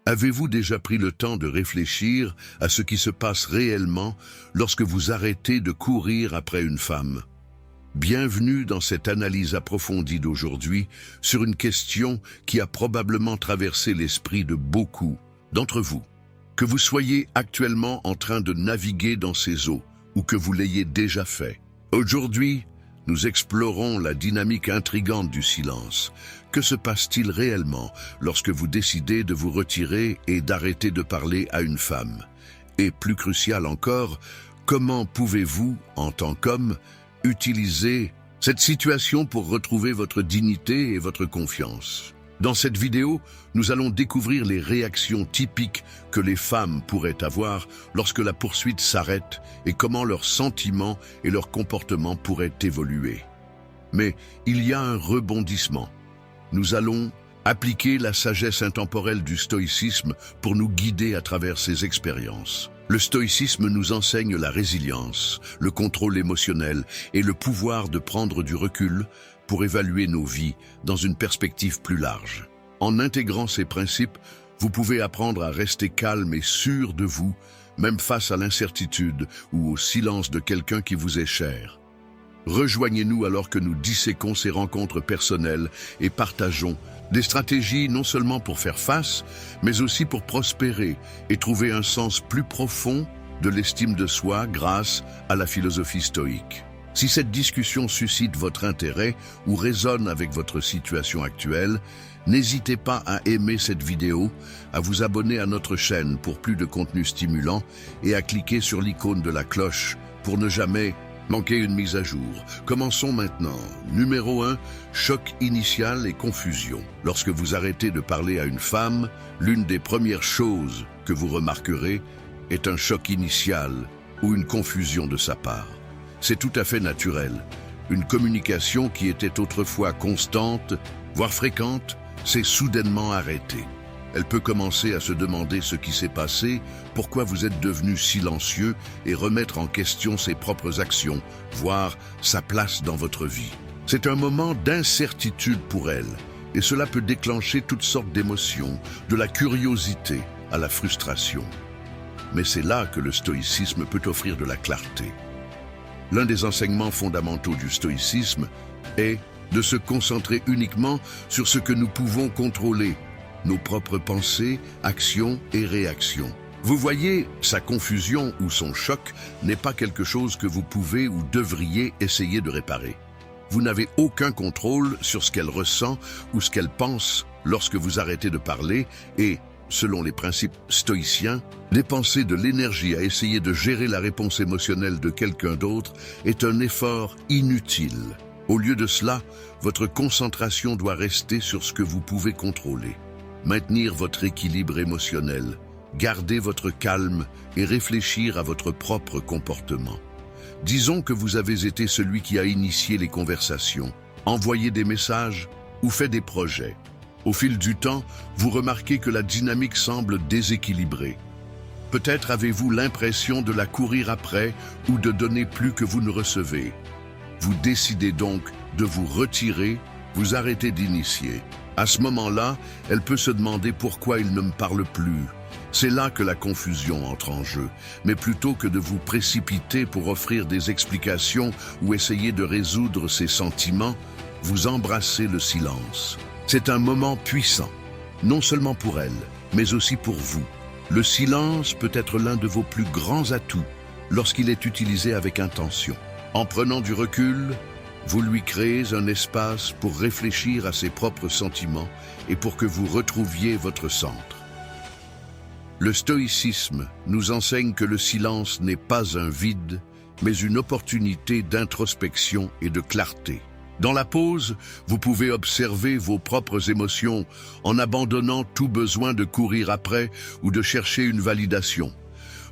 Avez-vous déjà pris le temps de réfléchir à ce qui se passe réellement lorsque vous arrêtez de courir après une femme? Bienvenue dans cette analyse approfondie d'aujourd'hui sur une question qui a probablement traversé l'esprit de beaucoup d'entre vous. Que vous soyez actuellement en train de naviguer dans ces eaux ou que vous l'ayez déjà fait. Aujourd'hui, nous explorons la dynamique intrigante du silence. Que se passe-t-il réellement lorsque vous décidez de vous retirer et d'arrêter de parler à une femme? Et plus crucial encore, comment pouvez-vous, en tant qu'homme, utiliser cette situation pour retrouver votre dignité et votre confiance? Dans cette vidéo, nous allons découvrir les réactions typiques que les femmes pourraient avoir lorsque la poursuite s'arrête et comment leurs sentiments et leurs comportements pourraient évoluer. Mais il y a un rebondissement. Nous allons appliquer la sagesse intemporelle du stoïcisme pour nous guider à travers ces expériences. Le stoïcisme nous enseigne la résilience, le contrôle émotionnel et le pouvoir de prendre du recul pour évaluer nos vies dans une perspective plus large. En intégrant ces principes, vous pouvez apprendre à rester calme et sûr de vous, même face à l'incertitude ou au silence de quelqu'un qui vous est cher. Rejoignez-nous alors que nous disséquons ces rencontres personnelles et partageons des stratégies non seulement pour faire face, mais aussi pour prospérer et trouver un sens plus profond de l'estime de soi grâce à la philosophie stoïque. Si cette discussion suscite votre intérêt ou résonne avec votre situation actuelle, n'hésitez pas à aimer cette vidéo, à vous abonner à notre chaîne pour plus de contenu stimulant et à cliquer sur l'icône de la cloche pour ne jamais manquer une mise à jour. Commençons maintenant. Numéro 1, choc initial et confusion. Lorsque vous arrêtez de parler à une femme, l'une des premières choses que vous remarquerez est un choc initial ou une confusion de sa part. C'est tout à fait naturel. Une communication qui était autrefois constante, voire fréquente, s'est soudainement arrêtée. Elle peut commencer à se demander ce qui s'est passé, pourquoi vous êtes devenu silencieux et remettre en question ses propres actions, voire sa place dans votre vie. C'est un moment d'incertitude pour elle, et cela peut déclencher toutes sortes d'émotions, de la curiosité à la frustration. Mais c'est là que le stoïcisme peut offrir de la clarté. L'un des enseignements fondamentaux du stoïcisme est de se concentrer uniquement sur ce que nous pouvons contrôler, nos propres pensées, actions et réactions. Vous voyez, sa confusion ou son choc n'est pas quelque chose que vous pouvez ou devriez essayer de réparer. Vous n'avez aucun contrôle sur ce qu'elle ressent ou ce qu'elle pense lorsque vous arrêtez de parler et, selon les principes stoïciens, dépenser de l'énergie à essayer de gérer la réponse émotionnelle de quelqu'un d'autre est un effort inutile. Au lieu de cela, votre concentration doit rester sur ce que vous pouvez contrôler. Maintenir votre équilibre émotionnel, garder votre calme et réfléchir à votre propre comportement. Disons que vous avez été celui qui a initié les conversations, envoyé des messages ou fait des projets. Au fil du temps, vous remarquez que la dynamique semble déséquilibrée. Peut-être avez-vous l'impression de la courir après ou de donner plus que vous ne recevez. Vous décidez donc de vous retirer, vous arrêtez d'initier. À ce moment-là, elle peut se demander pourquoi il ne me parle plus. C'est là que la confusion entre en jeu. Mais plutôt que de vous précipiter pour offrir des explications ou essayer de résoudre ses sentiments, vous embrassez le silence. C'est un moment puissant, non seulement pour elle, mais aussi pour vous. Le silence peut être l'un de vos plus grands atouts lorsqu'il est utilisé avec intention. En prenant du recul, vous lui créez un espace pour réfléchir à ses propres sentiments et pour que vous retrouviez votre centre. Le stoïcisme nous enseigne que le silence n'est pas un vide, mais une opportunité d'introspection et de clarté. Dans la pause, vous pouvez observer vos propres émotions en abandonnant tout besoin de courir après ou de chercher une validation.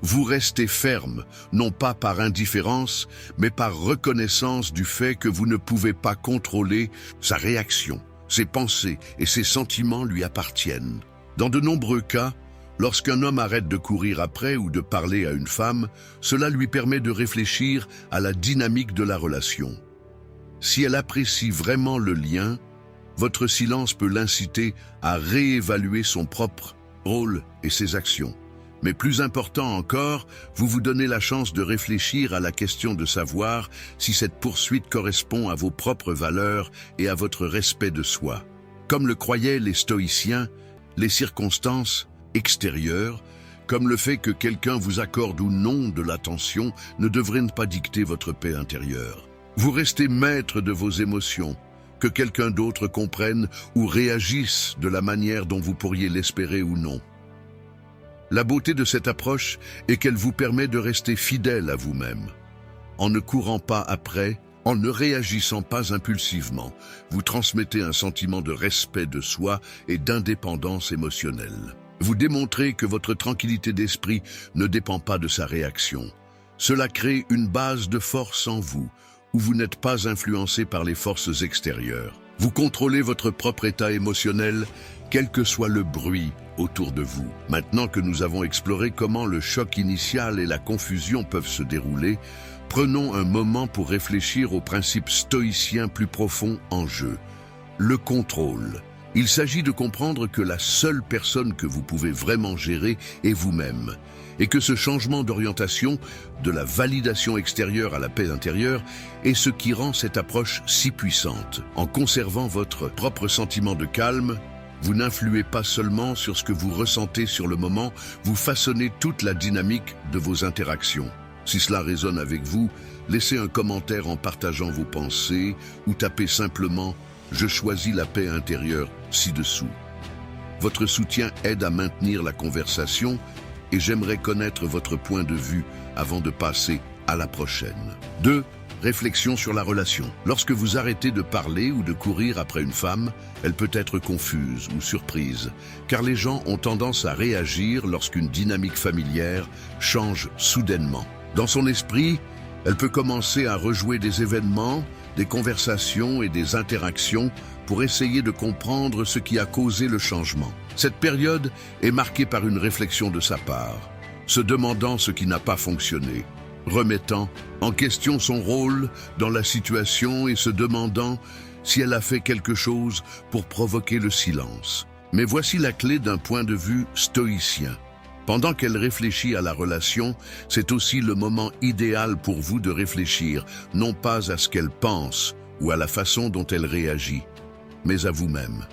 Vous restez ferme, non pas par indifférence, mais par reconnaissance du fait que vous ne pouvez pas contrôler sa réaction. Ses pensées et ses sentiments lui appartiennent. Dans de nombreux cas, lorsqu'un homme arrête de courir après ou de parler à une femme, cela lui permet de réfléchir à la dynamique de la relation. Si elle apprécie vraiment le lien, votre silence peut l'inciter à réévaluer son propre rôle et ses actions. Mais plus important encore, vous vous donnez la chance de réfléchir à la question de savoir si cette poursuite correspond à vos propres valeurs et à votre respect de soi. Comme le croyaient les stoïciens, les circonstances extérieures, comme le fait que quelqu'un vous accorde ou non de l'attention, ne devraient pas dicter votre paix intérieure. Vous restez maître de vos émotions, que quelqu'un d'autre comprenne ou réagisse de la manière dont vous pourriez l'espérer ou non. La beauté de cette approche est qu'elle vous permet de rester fidèle à vous-même. En ne courant pas après, en ne réagissant pas impulsivement, vous transmettez un sentiment de respect de soi et d'indépendance émotionnelle. Vous démontrez que votre tranquillité d'esprit ne dépend pas de sa réaction. Cela crée une base de force en vous, où vous n'êtes pas influencé par les forces extérieures. Vous contrôlez votre propre état émotionnel, quel que soit le bruit autour de vous. Maintenant que nous avons exploré comment le choc initial et la confusion peuvent se dérouler, prenons un moment pour réfléchir aux principes stoïciens plus profonds en jeu. Le contrôle. Il s'agit de comprendre que la seule personne que vous pouvez vraiment gérer est vous-même, et que ce changement d'orientation, de la validation extérieure à la paix intérieure, est ce qui rend cette approche si puissante. En conservant votre propre sentiment de calme, vous n'influez pas seulement sur ce que vous ressentez sur le moment, vous façonnez toute la dynamique de vos interactions. Si cela résonne avec vous, laissez un commentaire en partageant vos pensées ou tapez simplement « Je choisis la paix intérieure » ci-dessous. Votre soutien aide à maintenir la conversation et j'aimerais connaître votre point de vue avant de passer à la prochaine. 2. Réflexion sur la relation. Lorsque vous arrêtez de parler ou de courir après une femme, elle peut être confuse ou surprise, car les gens ont tendance à réagir lorsqu'une dynamique familière change soudainement. Dans son esprit, elle peut commencer à rejouer des événements, des conversations et des interactions pour essayer de comprendre ce qui a causé le changement. Cette période est marquée par une réflexion de sa part, se demandant ce qui n'a pas fonctionné, remettant en question son rôle dans la situation et se demandant si elle a fait quelque chose pour provoquer le silence. Mais voici la clé d'un point de vue stoïcien. Pendant qu'elle réfléchit à la relation, c'est aussi le moment idéal pour vous de réfléchir, non pas à ce qu'elle pense ou à la façon dont elle réagit, mais à vous-même.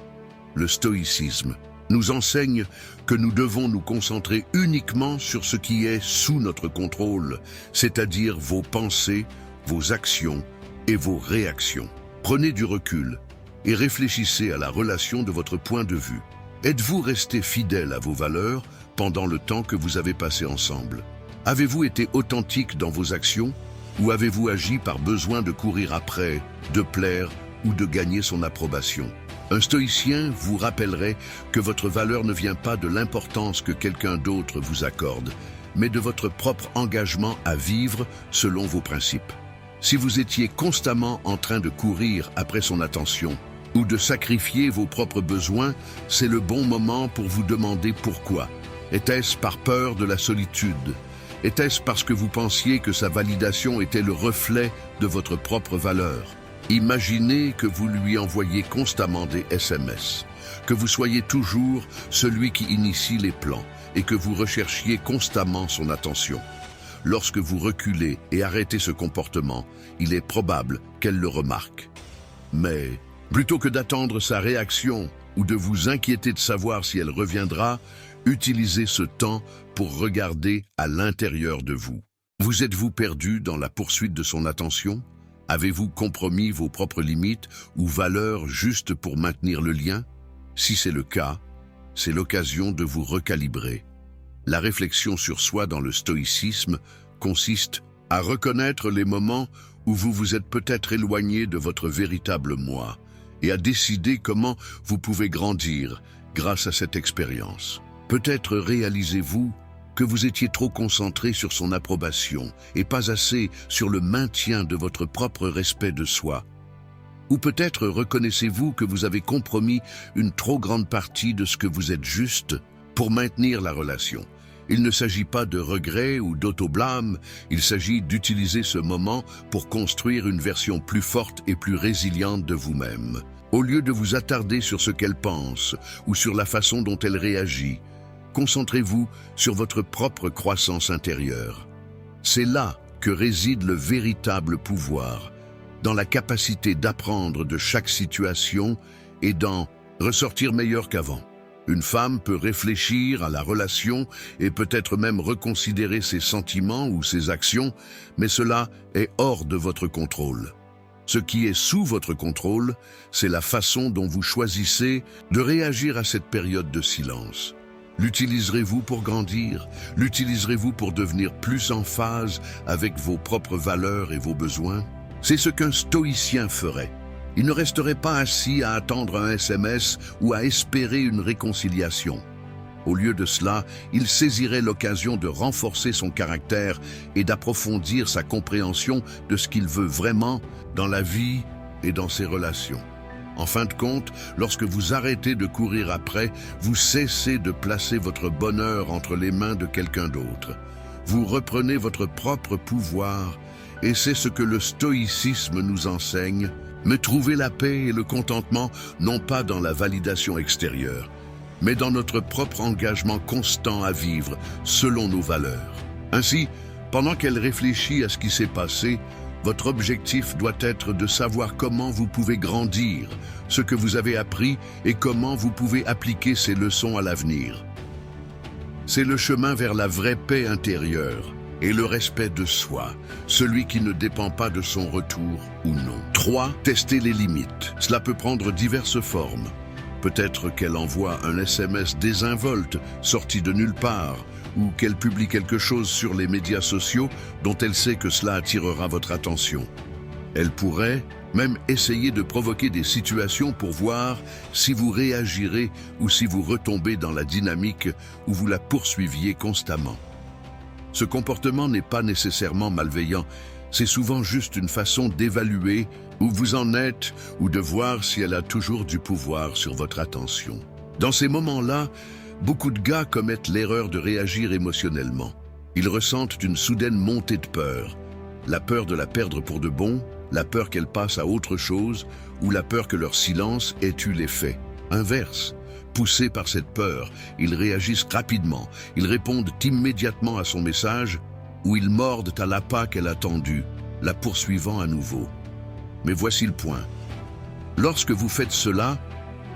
Le stoïcisme nous enseigne que nous devons nous concentrer uniquement sur ce qui est sous notre contrôle, c'est-à-dire vos pensées, vos actions et vos réactions. Prenez du recul et réfléchissez à la relation de votre point de vue. Êtes-vous resté fidèle à vos valeurs pendant le temps que vous avez passé ensemble? Avez-vous été authentique dans vos actions ou avez-vous agi par besoin de courir après, de plaire ou de gagner son approbation? Un stoïcien vous rappellerait que votre valeur ne vient pas de l'importance que quelqu'un d'autre vous accorde, mais de votre propre engagement à vivre selon vos principes. Si vous étiez constamment en train de courir après son attention ou de sacrifier vos propres besoins, c'est le bon moment pour vous demander pourquoi. Était-ce par peur de la solitude? Était-ce parce que vous pensiez que sa validation était le reflet de votre propre valeur? Imaginez que vous lui envoyez constamment des SMS, que vous soyez toujours celui qui initie les plans et que vous recherchiez constamment son attention. Lorsque vous reculez et arrêtez ce comportement, il est probable qu'elle le remarque. Mais plutôt que d'attendre sa réaction ou de vous inquiéter de savoir si elle reviendra, utilisez ce temps pour regarder à l'intérieur de vous. Vous êtes-vous perdu dans la poursuite de son attention? Avez-vous compromis vos propres limites ou valeurs juste pour maintenir le lien? Si c'est le cas, c'est l'occasion de vous recalibrer. La réflexion sur soi dans le stoïcisme consiste à reconnaître les moments où vous vous êtes peut-être éloigné de votre véritable moi et à décider comment vous pouvez grandir grâce à cette expérience. Peut-être réalisez-vous que vous étiez trop concentré sur son approbation et pas assez sur le maintien de votre propre respect de soi. Ou peut-être reconnaissez-vous que vous avez compromis une trop grande partie de ce que vous êtes juste pour maintenir la relation. Il ne s'agit pas de regret ou d'auto-blâme, il s'agit d'utiliser ce moment pour construire une version plus forte et plus résiliente de vous-même. Au lieu de vous attarder sur ce qu'elle pense ou sur la façon dont elle réagit, concentrez-vous sur votre propre croissance intérieure. C'est là que réside le véritable pouvoir, dans la capacité d'apprendre de chaque situation et d'en ressortir meilleur qu'avant. Une femme peut réfléchir à la relation et peut-être même reconsidérer ses sentiments ou ses actions, mais cela est hors de votre contrôle. Ce qui est sous votre contrôle, c'est la façon dont vous choisissez de réagir à cette période de silence. L'utiliserez-vous pour grandir? L'utiliserez-vous pour devenir plus en phase avec vos propres valeurs et vos besoins? C'est ce qu'un stoïcien ferait. Il ne resterait pas assis à attendre un SMS ou à espérer une réconciliation. Au lieu de cela, il saisirait l'occasion de renforcer son caractère et d'approfondir sa compréhension de ce qu'il veut vraiment dans la vie et dans ses relations. En fin de compte, lorsque vous arrêtez de courir après, vous cessez de placer votre bonheur entre les mains de quelqu'un d'autre. Vous reprenez votre propre pouvoir, et c'est ce que le stoïcisme nous enseigne, mais trouver la paix et le contentement non pas dans la validation extérieure, mais dans notre propre engagement constant à vivre selon nos valeurs. Ainsi, pendant qu'elle réfléchit à ce qui s'est passé, votre objectif doit être de savoir comment vous pouvez grandir, ce que vous avez appris et comment vous pouvez appliquer ces leçons à l'avenir. C'est le chemin vers la vraie paix intérieure et le respect de soi, celui qui ne dépend pas de son retour ou non. 3. Tester les limites. Cela peut prendre diverses formes. Peut-être qu'elle envoie un SMS désinvolte, sorti de nulle part, ou qu'elle publie quelque chose sur les médias sociaux dont elle sait que cela attirera votre attention. Elle pourrait même essayer de provoquer des situations pour voir si vous réagirez ou si vous retombez dans la dynamique où vous la poursuiviez constamment. Ce comportement n'est pas nécessairement malveillant, c'est souvent juste une façon d'évaluer où vous en êtes ou de voir si elle a toujours du pouvoir sur votre attention. Dans ces moments-là, beaucoup de gars commettent l'erreur de réagir émotionnellement. Ils ressentent une soudaine montée de peur. La peur de la perdre pour de bon, la peur qu'elle passe à autre chose ou la peur que leur silence ait eu l'effet inverse. Poussés par cette peur, ils réagissent rapidement, ils répondent immédiatement à son message ou ils mordent à l'appât qu'elle a tendu, la poursuivant à nouveau. Mais voici le point. Lorsque vous faites cela,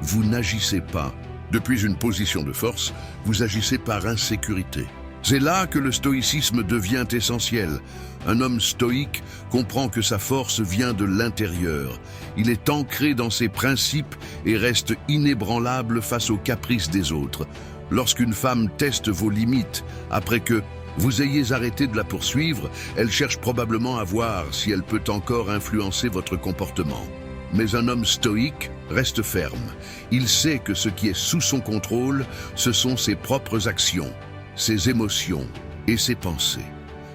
vous n'agissez pas depuis une position de force, vous agissez par insécurité. C'est là que le stoïcisme devient essentiel. Un homme stoïque comprend que sa force vient de l'intérieur. Il est ancré dans ses principes et reste inébranlable face aux caprices des autres. Lorsqu'une femme teste vos limites, après que vous ayez arrêté de la poursuivre, elle cherche probablement à voir si elle peut encore influencer votre comportement. Mais un homme stoïque reste ferme. Il sait que ce qui est sous son contrôle, ce sont ses propres actions, ses émotions et ses pensées.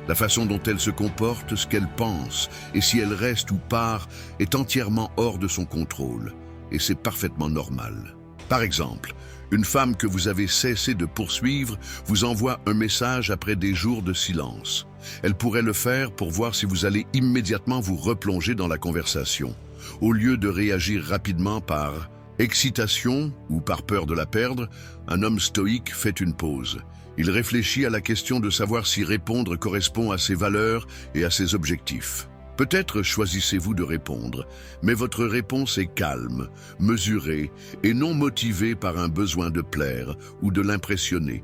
La façon dont elle se comporte, ce qu'elle pense, et si elle reste ou part, est entièrement hors de son contrôle. Et c'est parfaitement normal. Par exemple, une femme que vous avez cessé de poursuivre vous envoie un message après des jours de silence. Elle pourrait le faire pour voir si vous allez immédiatement vous replonger dans la conversation. Au lieu de réagir rapidement par excitation ou par peur de la perdre, un homme stoïque fait une pause. Il réfléchit à la question de savoir si répondre correspond à ses valeurs et à ses objectifs. Peut-être choisissez-vous de répondre, mais votre réponse est calme, mesurée et non motivée par un besoin de plaire ou de l'impressionner.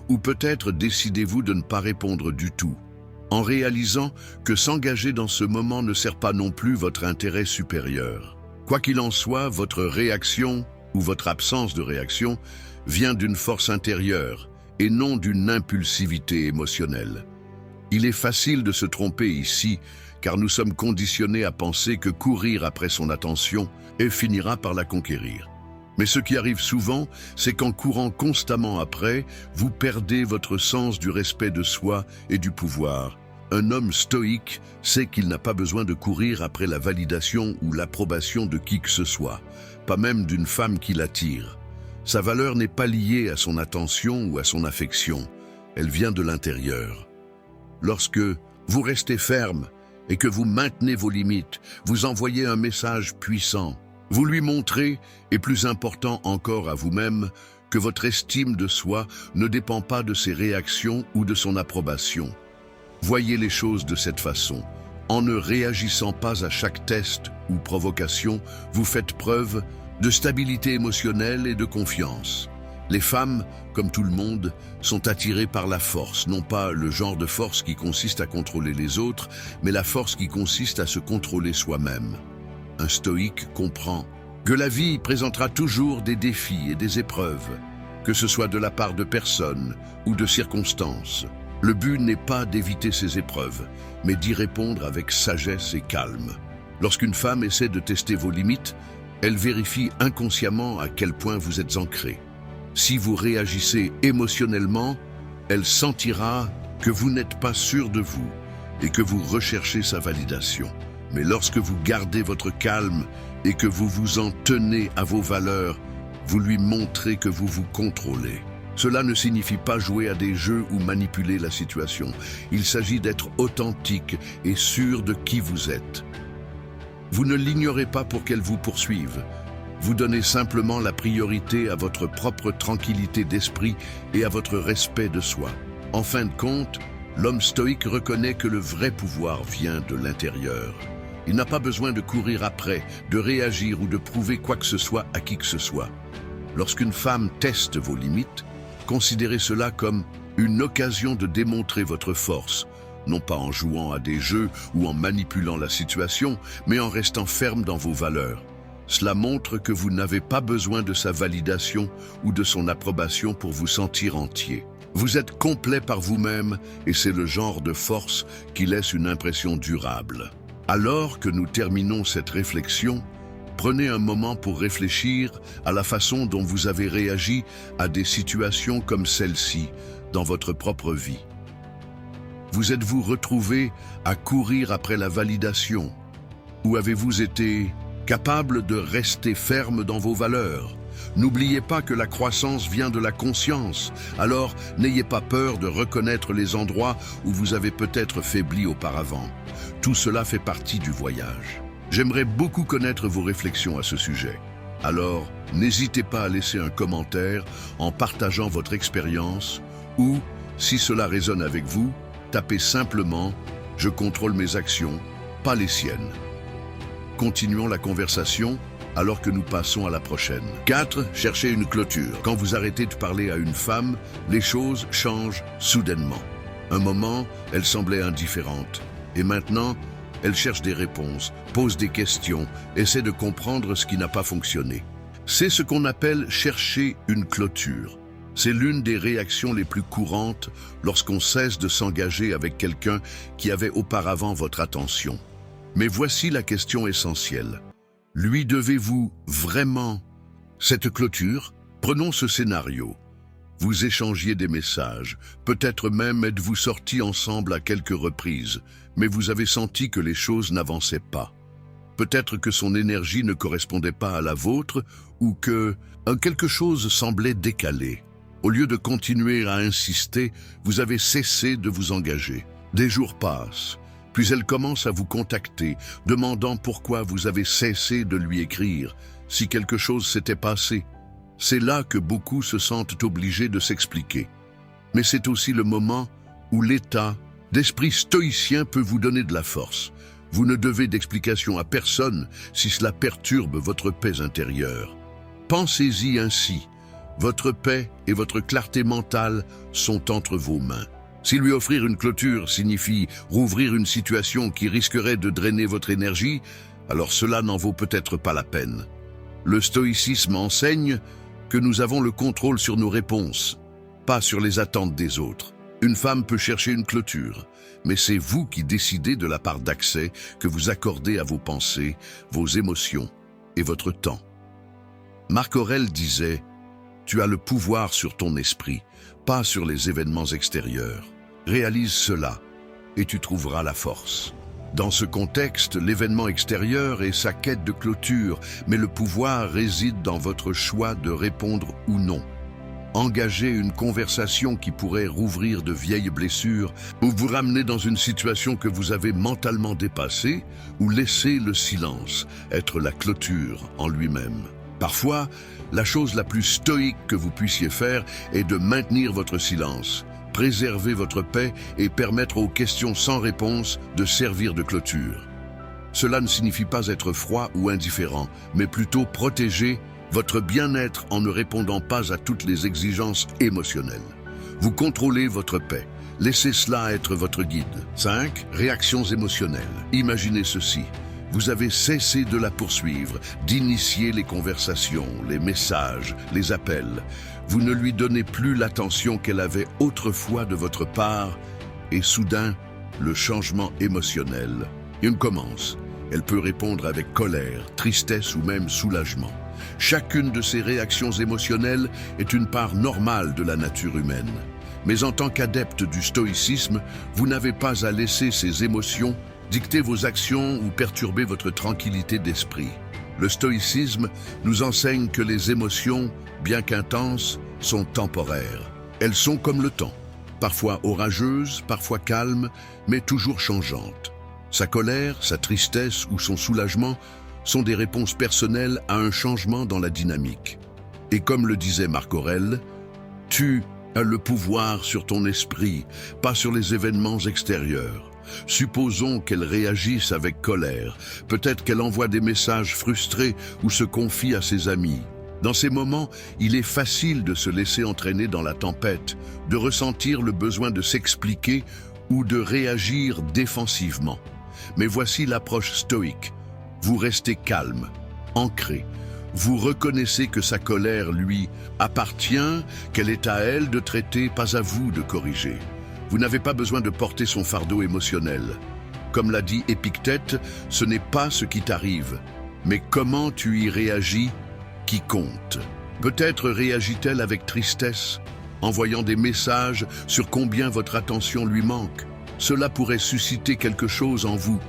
Ou peut-être décidez-vous de ne pas répondre du tout, en réalisant que s'engager dans ce moment ne sert pas non plus votre intérêt supérieur. Quoi qu'il en soit, votre réaction ou votre absence de réaction vient d'une force intérieure et non d'une impulsivité émotionnelle. Il est facile de se tromper ici, car nous sommes conditionnés à penser que courir après son attention finira par la conquérir. Mais ce qui arrive souvent, c'est qu'en courant constamment après, vous perdez votre sens du respect de soi et du pouvoir. Un homme stoïque sait qu'il n'a pas besoin de courir après la validation ou l'approbation de qui que ce soit, pas même d'une femme qui l'attire. Sa valeur n'est pas liée à son attention ou à son affection, elle vient de l'intérieur. Lorsque vous restez ferme et que vous maintenez vos limites, vous envoyez un message puissant. Vous lui montrez, et plus important encore à vous-même, que votre estime de soi ne dépend pas de ses réactions ou de son approbation. Voyez les choses de cette façon. En ne réagissant pas à chaque test ou provocation, vous faites preuve de stabilité émotionnelle et de confiance. Les femmes, comme tout le monde, sont attirées par la force, non pas le genre de force qui consiste à contrôler les autres, mais la force qui consiste à se contrôler soi-même. Un stoïque comprend que la vie présentera toujours des défis et des épreuves, que ce soit de la part de personnes ou de circonstances. Le but n'est pas d'éviter ces épreuves, mais d'y répondre avec sagesse et calme. Lorsqu'une femme essaie de tester vos limites, elle vérifie inconsciemment à quel point vous êtes ancré. Si vous réagissez émotionnellement, elle sentira que vous n'êtes pas sûr de vous et que vous recherchez sa validation. Mais lorsque vous gardez votre calme et que vous vous en tenez à vos valeurs, vous lui montrez que vous vous contrôlez. Cela ne signifie pas jouer à des jeux ou manipuler la situation. Il s'agit d'être authentique et sûr de qui vous êtes. Vous ne l'ignorez pas pour qu'elle vous poursuive. Vous donnez simplement la priorité à votre propre tranquillité d'esprit et à votre respect de soi. En fin de compte, l'homme stoïque reconnaît que le vrai pouvoir vient de l'intérieur. Il n'a pas besoin de courir après, de réagir ou de prouver quoi que ce soit à qui que ce soit. Lorsqu'une femme teste vos limites, considérez cela comme une occasion de démontrer votre force, non pas en jouant à des jeux ou en manipulant la situation, mais en restant ferme dans vos valeurs. Cela montre que vous n'avez pas besoin de sa validation ou de son approbation pour vous sentir entier. Vous êtes complet par vous-même et c'est le genre de force qui laisse une impression durable. Alors que nous terminons cette réflexion, prenez un moment pour réfléchir à la façon dont vous avez réagi à des situations comme celle-ci dans votre propre vie. Vous êtes-vous retrouvé à courir après la validation? Ou avez-vous été capable de rester ferme dans vos valeurs? N'oubliez pas que la croissance vient de la conscience, alors n'ayez pas peur de reconnaître les endroits où vous avez peut-être faibli auparavant. Tout cela fait partie du voyage. J'aimerais beaucoup connaître vos réflexions à ce sujet. Alors, n'hésitez pas à laisser un commentaire en partageant votre expérience ou, si cela résonne avec vous, tapez simplement « Je contrôle mes actions, pas les siennes ». Continuons la conversation alors que nous passons à la prochaine. 4. Cherchez une clôture. Quand vous arrêtez de parler à une femme, les choses changent soudainement. Un moment, elle semblait indifférente. Et maintenant, elle cherche des réponses, pose des questions, essaie de comprendre ce qui n'a pas fonctionné. C'est ce qu'on appelle chercher une clôture. C'est l'une des réactions les plus courantes lorsqu'on cesse de s'engager avec quelqu'un qui avait auparavant votre attention. Mais voici la question essentielle. Lui devez-vous vraiment cette clôture? Prenons ce scénario. Vous échangiez des messages, peut-être même êtes-vous sortis ensemble à quelques reprises, mais vous avez senti que les choses n'avançaient pas. Peut-être que son énergie ne correspondait pas à la vôtre ou que quelque chose semblait décalé. Au lieu de continuer à insister, vous avez cessé de vous engager. Des jours passent. Puis elle commence à vous contacter, demandant pourquoi vous avez cessé de lui écrire, si quelque chose s'était passé. C'est là que beaucoup se sentent obligés de s'expliquer. Mais c'est aussi le moment où l'état d'esprit stoïcien peut vous donner de la force. Vous ne devez d'explication à personne si cela perturbe votre paix intérieure. Pensez-y ainsi. Votre paix et votre clarté mentale sont entre vos mains. Si lui offrir une clôture signifie rouvrir une situation qui risquerait de drainer votre énergie, alors cela n'en vaut peut-être pas la peine. Le stoïcisme enseigne que nous avons le contrôle sur nos réponses, pas sur les attentes des autres. Une femme peut chercher une clôture, mais c'est vous qui décidez de la part d'accès que vous accordez à vos pensées, vos émotions et votre temps. Marc Aurèle disait « Tu as le pouvoir sur ton esprit, pas sur les événements extérieurs. Réalise cela et tu trouveras la force. » Dans ce contexte, l'événement extérieur est sa quête de clôture, mais le pouvoir réside dans votre choix de répondre ou non. Engager une conversation qui pourrait rouvrir de vieilles blessures, ou vous ramener dans une situation que vous avez mentalement dépassée, ou laisser le silence être la clôture en lui-même. Parfois, la chose la plus stoïque que vous puissiez faire est de maintenir votre silence, préserver votre paix et permettre aux questions sans réponse de servir de clôture. Cela ne signifie pas être froid ou indifférent, mais plutôt protéger votre bien-être en ne répondant pas à toutes les exigences émotionnelles. Vous contrôlez votre paix. Laissez cela être votre guide. 5. Réactions émotionnelles. Imaginez ceci. Vous avez cessé de la poursuivre, d'initier les conversations, les messages, les appels. Vous ne lui donnez plus l'attention qu'elle avait autrefois de votre part et soudain, le changement émotionnel. Il commence. Elle peut répondre avec colère, tristesse ou même soulagement. Chacune de ces réactions émotionnelles est une part normale de la nature humaine. Mais en tant qu'adepte du stoïcisme, vous n'avez pas à laisser ces émotions dicter vos actions ou perturber votre tranquillité d'esprit. Le stoïcisme nous enseigne que les émotions, bien qu'intenses, sont temporaires. Elles sont comme le temps, parfois orageuses, parfois calmes, mais toujours changeantes. Sa colère, sa tristesse ou son soulagement sont des réponses personnelles à un changement dans la dynamique. Et comme le disait Marc Aurèle, « Tu as le pouvoir sur ton esprit, pas sur les événements extérieurs. » Supposons qu'elle réagisse avec colère. Peut-être qu'elle envoie des messages frustrés ou se confie à ses amis. Dans ces moments, il est facile de se laisser entraîner dans la tempête, de ressentir le besoin de s'expliquer ou de réagir défensivement. Mais voici l'approche stoïque. Vous restez calme, ancré. Vous reconnaissez que sa colère lui appartient, qu'elle est à elle de traiter, pas à vous de corriger. Vous n'avez pas besoin de porter son fardeau émotionnel. Comme l'a dit Épictète, ce n'est pas ce qui t'arrive, mais comment tu y réagis qui compte. Peut-être réagit-elle avec tristesse, envoyant des messages sur combien votre attention lui manque. Cela pourrait susciter quelque chose en vous,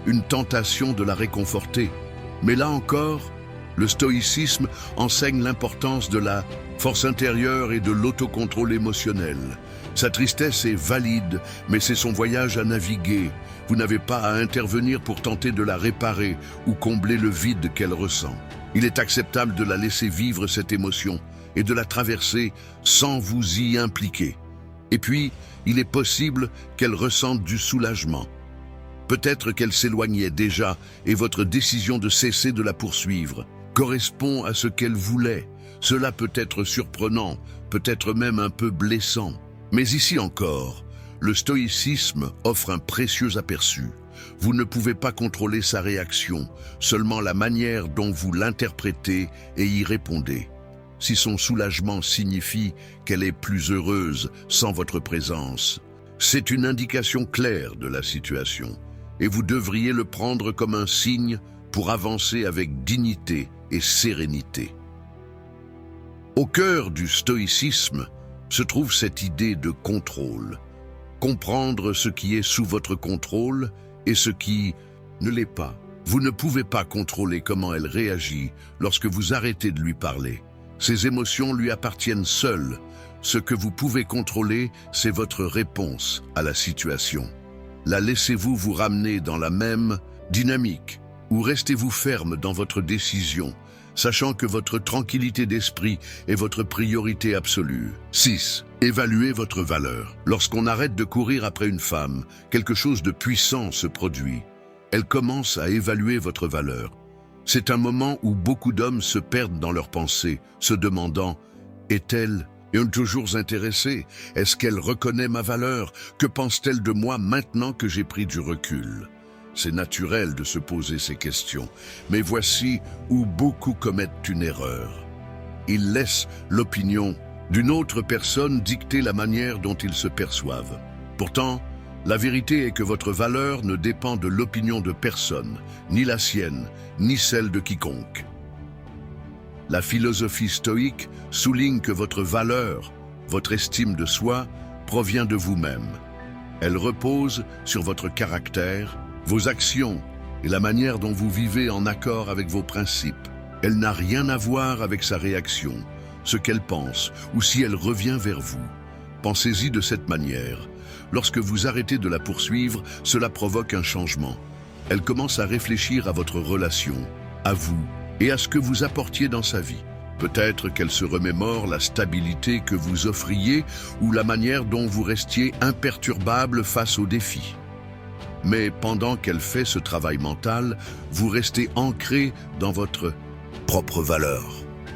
une tentation de la réconforter. Mais là encore, le stoïcisme enseigne l'importance de la force intérieure et de l'autocontrôle émotionnel. Sa tristesse est valide, mais c'est son voyage à naviguer. Vous n'avez pas à intervenir pour tenter de la réparer ou combler le vide qu'elle ressent. Il est acceptable de la laisser vivre cette émotion et de la traverser sans vous y impliquer. Et puis, il est possible qu'elle ressente du soulagement. Peut-être qu'elle s'éloignait déjà et votre décision de cesser de la poursuivre correspond à ce qu'elle voulait. Cela peut être surprenant, peut-être même un peu blessant. Mais ici encore, le stoïcisme offre un précieux aperçu. Vous ne pouvez pas contrôler sa réaction, seulement la manière dont vous l'interprétez et y répondez. Si son soulagement signifie qu'elle est plus heureuse sans votre présence, c'est une indication claire de la situation, et vous devriez le prendre comme un signe pour avancer avec dignité et sérénité. Au cœur du stoïcisme se trouve cette idée de contrôle. Comprendre ce qui est sous votre contrôle et ce qui ne l'est pas. Vous ne pouvez pas contrôler comment elle réagit lorsque vous arrêtez de lui parler. Ses émotions lui appartiennent seules. Ce que vous pouvez contrôler, c'est votre réponse à la situation. La laissez-vous vous ramener dans la même dynamique ou restez-vous ferme dans votre décision, sachant que votre tranquillité d'esprit est votre priorité absolue. 6. Évaluez votre valeur. Lorsqu'on arrête de courir après une femme, quelque chose de puissant se produit. Elle commence à évaluer votre valeur. C'est un moment où beaucoup d'hommes se perdent dans leurs pensées, se demandant « Est-elle toujours intéressée? Est-ce qu'elle reconnaît ma valeur? Que pense-t-elle de moi maintenant que j'ai pris du recul ?» C'est naturel de se poser ces questions, mais voici où beaucoup commettent une erreur. Ils laissent l'opinion d'une autre personne dicter la manière dont ils se perçoivent. Pourtant, la vérité est que votre valeur ne dépend de l'opinion de personne, ni la sienne, ni celle de quiconque. La philosophie stoïque souligne que votre valeur, votre estime de soi, provient de vous-même. Elle repose sur votre caractère, vos actions et la manière dont vous vivez en accord avec vos principes. Elle n'a rien à voir avec sa réaction, ce qu'elle pense ou si elle revient vers vous. Pensez-y de cette manière. Lorsque vous arrêtez de la poursuivre, cela provoque un changement. Elle commence à réfléchir à votre relation, à vous, et à ce que vous apportiez dans sa vie. Peut-être qu'elle se remémore la stabilité que vous offriez ou la manière dont vous restiez imperturbable face aux défis. Mais pendant qu'elle fait ce travail mental, vous restez ancré dans votre propre valeur.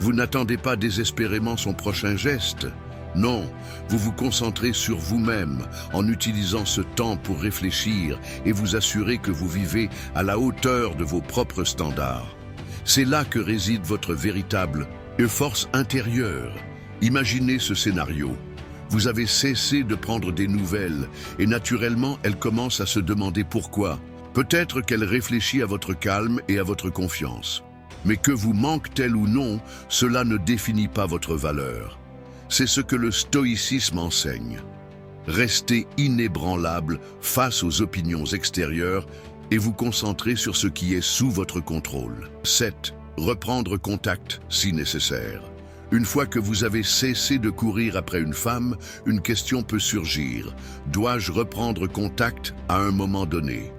Vous n'attendez pas désespérément son prochain geste. Non, vous vous concentrez sur vous-même en utilisant ce temps pour réfléchir et vous assurer que vous vivez à la hauteur de vos propres standards. C'est là que réside votre véritable force intérieure. Imaginez ce scénario. Vous avez cessé de prendre des nouvelles et naturellement, elle commence à se demander pourquoi. Peut-être qu'elle réfléchit à votre calme et à votre confiance. Mais que vous manque-t-elle ou non, cela ne définit pas votre valeur. C'est ce que le stoïcisme enseigne. Restez inébranlable face aux opinions extérieures et vous concentrer sur ce qui est sous votre contrôle. 7. Reprendre contact si nécessaire. Une fois que vous avez cessé de courir après une femme, une question peut surgir. Dois-je reprendre contact à un moment donné?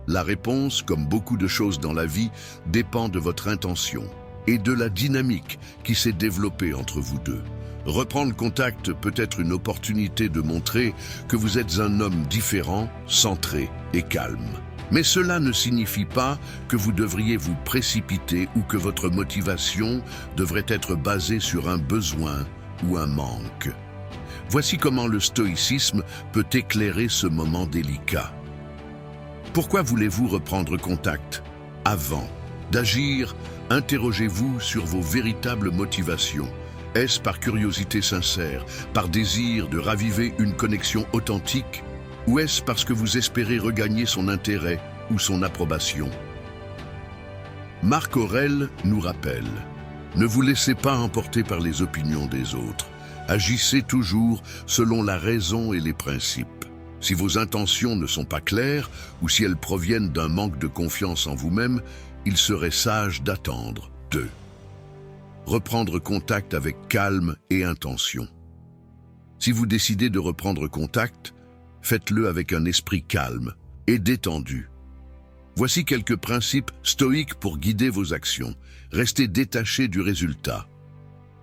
La réponse, comme beaucoup de choses dans la vie, dépend de votre intention et de la dynamique qui s'est développée entre vous deux. Reprendre contact peut être une opportunité de montrer que vous êtes un homme différent, centré et calme. Mais cela ne signifie pas que vous devriez vous précipiter ou que votre motivation devrait être basée sur un besoin ou un manque. Voici comment le stoïcisme peut éclairer ce moment délicat. Pourquoi voulez-vous reprendre contact? Avant d'agir, interrogez-vous sur vos véritables motivations. Est-ce par curiosité sincère, par désir de raviver une connexion authentique? Ou est-ce parce que vous espérez regagner son intérêt ou son approbation? Marc Aurèle nous rappelle: ne vous laissez pas emporter par les opinions des autres. Agissez toujours selon la raison et les principes. Si vos intentions ne sont pas claires ou si elles proviennent d'un manque de confiance en vous-même, il serait sage d'attendre. 2. Reprendre contact avec calme et intention. Si vous décidez de reprendre contact, faites-le avec un esprit calme et détendu. Voici quelques principes stoïques pour guider vos actions. Restez détaché du résultat.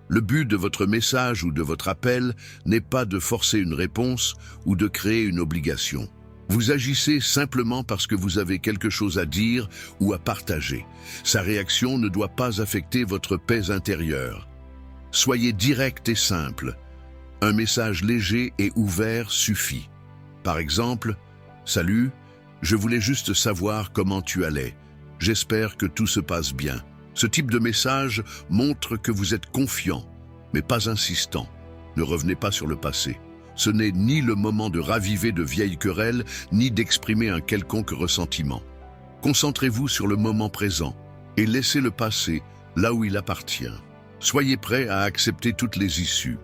Le but de votre message ou de votre appel n'est pas de forcer une réponse ou de créer une obligation. Vous agissez simplement parce que vous avez quelque chose à dire ou à partager. Sa réaction ne doit pas affecter votre paix intérieure. Soyez direct et simple. Un message léger et ouvert suffit. Par exemple, « Salut, je voulais juste savoir comment tu allais. J'espère que tout se passe bien. » Ce type de message montre que vous êtes confiant, mais pas insistant. Ne revenez pas sur le passé. Ce n'est ni le moment de raviver de vieilles querelles, ni d'exprimer un quelconque ressentiment. Concentrez-vous sur le moment présent et laissez le passé là où il appartient. Soyez prêt à accepter toutes les issues.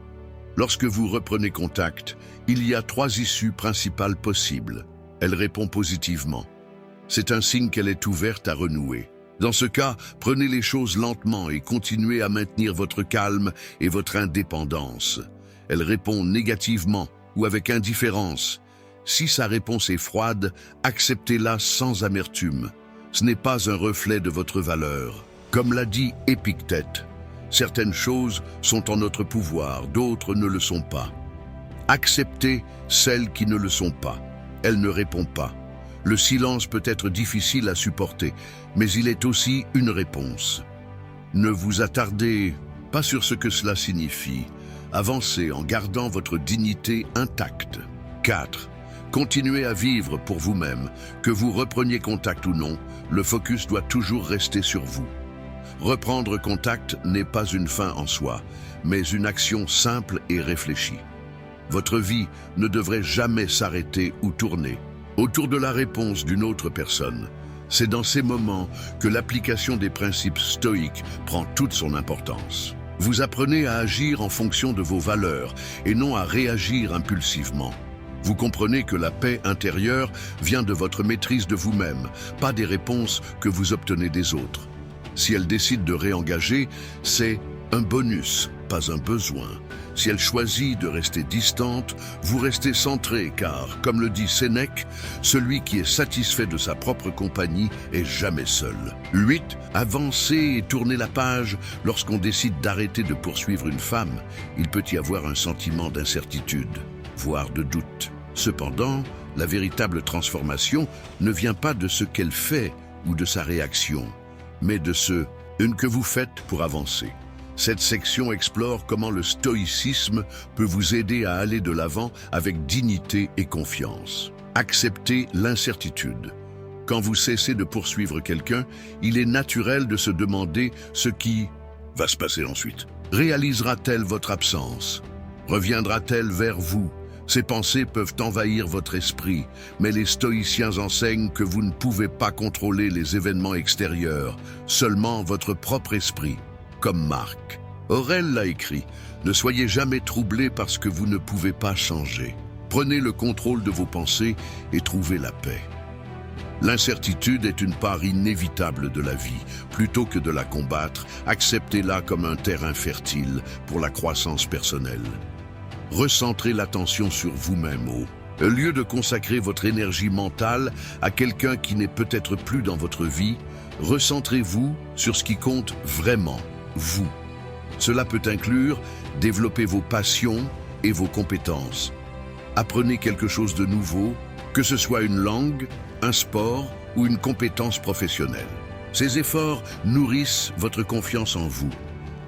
Lorsque vous reprenez contact, il y a 3 issues principales possibles. Elle répond positivement. C'est un signe qu'elle est ouverte à renouer. Dans ce cas, prenez les choses lentement et continuez à maintenir votre calme et votre indépendance. Elle répond négativement ou avec indifférence. Si sa réponse est froide, acceptez-la sans amertume. Ce n'est pas un reflet de votre valeur. Comme l'a dit Épictète, certaines choses sont en notre pouvoir, d'autres ne le sont pas. Acceptez celles qui ne le sont pas. Elle ne répond pas. Le silence peut être difficile à supporter, mais il est aussi une réponse. Ne vous attardez pas sur ce que cela signifie. Avancez en gardant votre dignité intacte. 4. Continuez à vivre pour vous-même. Que vous repreniez contact ou non, le focus doit toujours rester sur vous. Reprendre contact n'est pas une fin en soi, mais une action simple et réfléchie. Votre vie ne devrait jamais s'arrêter ou tourner autour de la réponse d'une autre personne. C'est dans ces moments que l'application des principes stoïques prend toute son importance. Vous apprenez à agir en fonction de vos valeurs et non à réagir impulsivement. Vous comprenez que la paix intérieure vient de votre maîtrise de vous-même, pas des réponses que vous obtenez des autres. Si elle décide de réengager, c'est un bonus. pas un besoin. Si elle choisit de rester distante, vous restez centré car, comme le dit Sénèque, celui qui est satisfait de sa propre compagnie est jamais seul. 8. Avancer et tourner la page. Lorsqu'on décide d'arrêter de poursuivre une femme, il peut y avoir un sentiment d'incertitude, voire de doute. Cependant, la véritable transformation ne vient pas de ce qu'elle fait ou de sa réaction, mais de ce que vous faites pour avancer. Cette section explore comment le stoïcisme peut vous aider à aller de l'avant avec dignité et confiance. Acceptez l'incertitude. Quand vous cessez de poursuivre quelqu'un, il est naturel de se demander ce qui va se passer ensuite. Réalisera-t-elle votre absence? Reviendra-t-elle vers vous? Ces pensées peuvent envahir votre esprit, mais les stoïciens enseignent que vous ne pouvez pas contrôler les événements extérieurs, seulement votre propre esprit. Comme Marc Aurèle l'a écrit, ne soyez jamais troublés parce que vous ne pouvez pas changer. Prenez le contrôle de vos pensées et trouvez la paix. L'incertitude est une part inévitable de la vie. Plutôt que de la combattre, acceptez-la comme un terrain fertile pour la croissance personnelle. Recentrez l'attention sur vous-même. Au lieu de consacrer votre énergie mentale à quelqu'un qui n'est peut-être plus dans votre vie, recentrez-vous sur ce qui compte vraiment, vous. Cela peut inclure développer vos passions et vos compétences. Apprenez quelque chose de nouveau, que ce soit une langue, un sport ou une compétence professionnelle. Ces efforts nourrissent votre confiance en vous.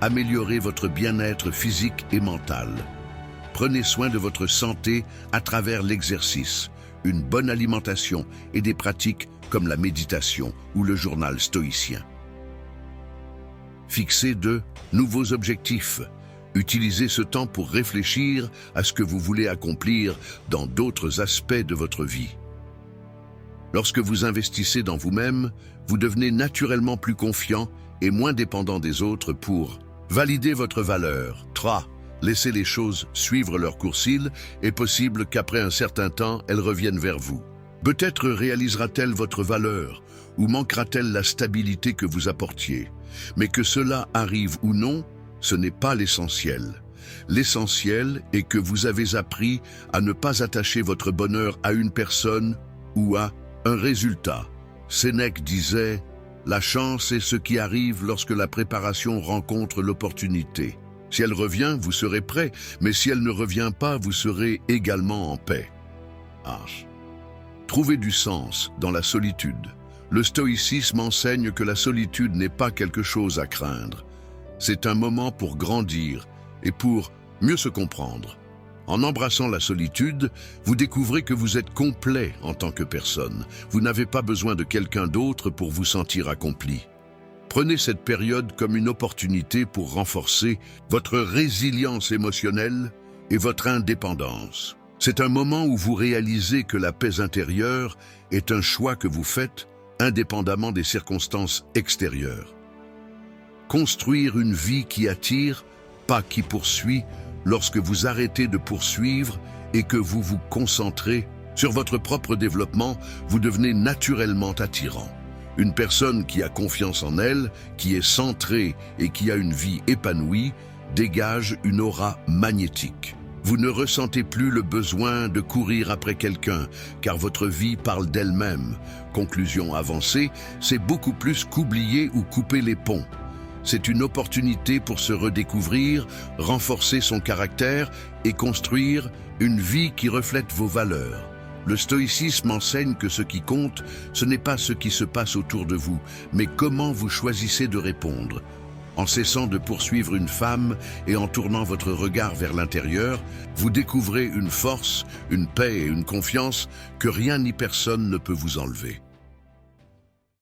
Améliorez votre bien-être physique et mental. Prenez soin de votre santé à travers l'exercice, une bonne alimentation et des pratiques comme la méditation ou le journal stoïcien. Fixez de nouveaux objectifs. Utilisez ce temps pour réfléchir à ce que vous voulez accomplir dans d'autres aspects de votre vie. Lorsque vous investissez dans vous-même, vous devenez naturellement plus confiant et moins dépendant des autres pour valider votre valeur. 3. Laissez les choses suivre leur cours. Il est possible qu'après un certain temps, elles reviennent vers vous. Peut-être réalisera-t-elle votre valeur ou manquera-t-elle la stabilité que vous apportiez. Mais que cela arrive ou non, ce n'est pas l'essentiel. L'essentiel est que vous avez appris à ne pas attacher votre bonheur à une personne ou à un résultat. Sénèque disait « La chance est ce qui arrive lorsque la préparation rencontre l'opportunité. Si elle revient, vous serez prêt, mais si elle ne revient pas, vous serez également en paix. » Trouvez du sens dans la solitude. Le stoïcisme enseigne que la solitude n'est pas quelque chose à craindre. C'est un moment pour grandir et pour mieux se comprendre. En embrassant la solitude, vous découvrez que vous êtes complet en tant que personne. Vous n'avez pas besoin de quelqu'un d'autre pour vous sentir accompli. Prenez cette période comme une opportunité pour renforcer votre résilience émotionnelle et votre indépendance. C'est un moment où vous réalisez que la paix intérieure est un choix que vous faites indépendamment des circonstances extérieures. Construire une vie qui attire, pas qui poursuit, lorsque vous arrêtez de poursuivre et que vous vous concentrez sur votre propre développement, vous devenez naturellement attirant. Une personne qui a confiance en elle, qui est centrée et qui a une vie épanouie, dégage une aura magnétique. Vous ne ressentez plus le besoin de courir après quelqu'un, car votre vie parle d'elle-même. Conclusion avancée, c'est beaucoup plus qu'oublier ou couper les ponts. C'est une opportunité pour se redécouvrir, renforcer son caractère et construire une vie qui reflète vos valeurs. Le stoïcisme enseigne que ce qui compte, ce n'est pas ce qui se passe autour de vous, mais comment vous choisissez de répondre. En cessant de poursuivre une femme et en tournant votre regard vers l'intérieur, vous découvrez une force, une paix et une confiance que rien ni personne ne peut vous enlever.